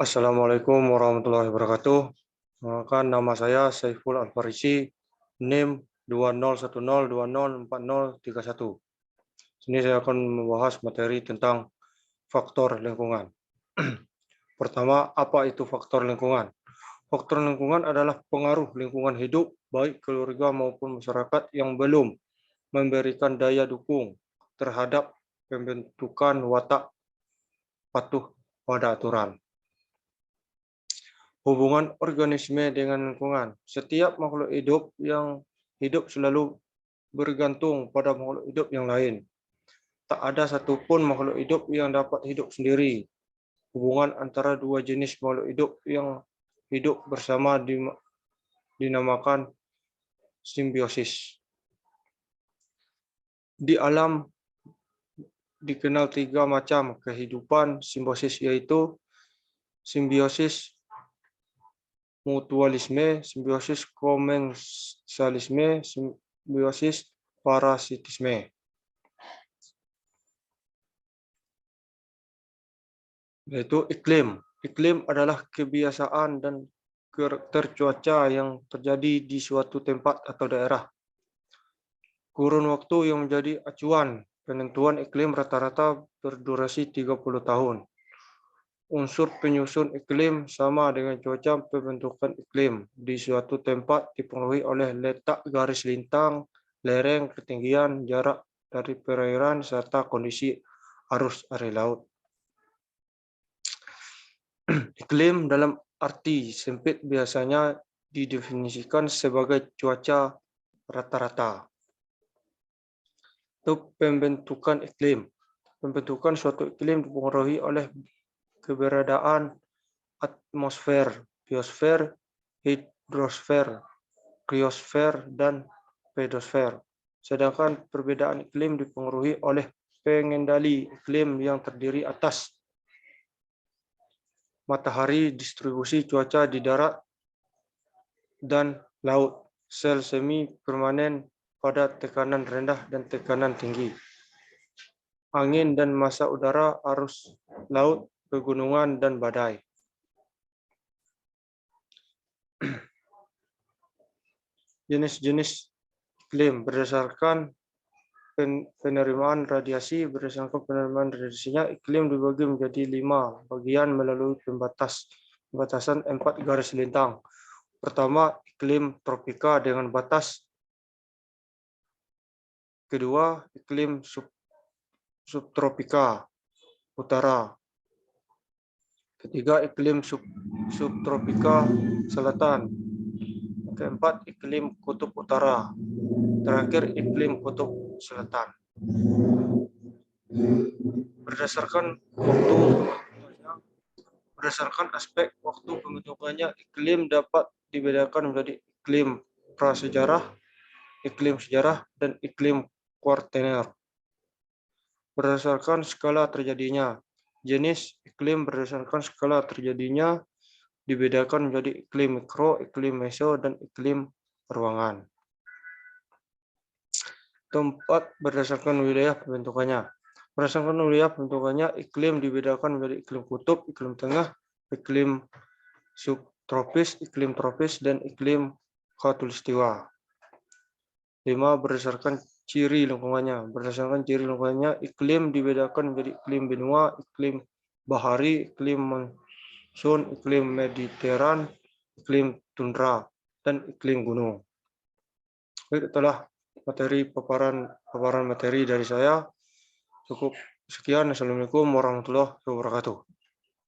Assalamualaikum warahmatullahi wabarakatuh. Perkenalkan, nama saya Saiful Alfarisi, NIM 2010204031. Sini saya akan membahas materi tentang faktor lingkungan. Pertama, apa itu faktor lingkungan? Faktor lingkungan adalah pengaruh lingkungan hidup, baik keluarga maupun masyarakat yang belum memberikan daya dukung terhadap pembentukan watak patuh pada aturan. Hubungan organisme dengan lingkungan. Setiap makhluk hidup yang hidup selalu bergantung pada makhluk hidup yang lain. Tak ada satupun makhluk hidup yang dapat hidup sendiri. Hubungan antara dua jenis makhluk hidup yang hidup bersama dinamakan simbiosis. Di alam dikenal tiga macam kehidupan simbiosis, yaitu simbiosis mutualisme, simbiosis komensalisme, simbiosis parasitisme. Yaitu iklim. Iklim adalah kebiasaan dan karakter cuaca yang terjadi di suatu tempat atau daerah. Kurun waktu yang menjadi acuan penentuan iklim rata-rata berdurasi 30 tahun. Unsur penyusun iklim sama dengan cuaca. Pembentukan iklim di suatu tempat dipengaruhi oleh letak garis lintang, lereng, ketinggian, jarak dari perairan, serta kondisi arus air laut. Iklim dalam arti sempit biasanya didefinisikan sebagai cuaca rata-rata. Itu pembentukan iklim. Pembentukan suatu iklim dipengaruhi oleh keberadaan atmosfer, biosfer, hidrosfer, kriosfer, dan pedosfer. Sedangkan perbedaan iklim dipengaruhi oleh pengendali iklim yang terdiri atas matahari, distribusi cuaca di darat dan laut, sel semi permanen pada tekanan rendah dan tekanan tinggi, angin dan massa udara, arus laut, pegunungan, dan badai. Jenis-jenis iklim berdasarkan penerimaan radiasi. Berdasarkan penerimaan radiasinya, iklim dibagi menjadi 5 bagian melalui pembatasan 4 garis lintang. Pertama, iklim tropika dengan batas. Kedua, iklim subtropika utara. Ketiga, iklim subtropika selatan. Keempat, iklim kutub utara. Terakhir, iklim kutub selatan. Berdasarkan aspek waktu pembentukannya, iklim dapat dibedakan menjadi iklim prasejarah, iklim sejarah, dan iklim kuartener. Berdasarkan skala terjadinya, jenis iklim berdasarkan skala terjadinya dibedakan menjadi iklim mikro, iklim meso, dan iklim ruangan. Tempat berdasarkan wilayah pembentukannya. Berdasarkan wilayah pembentukannya, iklim dibedakan menjadi iklim kutub, iklim tengah, iklim subtropis, iklim tropis, dan iklim khatulistiwa. 5. Berdasarkan ciri lingkungannya. Berdasarkan ciri lingkungannya, iklim dibedakan menjadi iklim benua, iklim bahari, iklim monsun, iklim mediteran, iklim tundra, dan iklim gunung. Baik, itulah paparan materi dari saya. Cukup sekian. Assalamualaikum warahmatullahi wabarakatuh.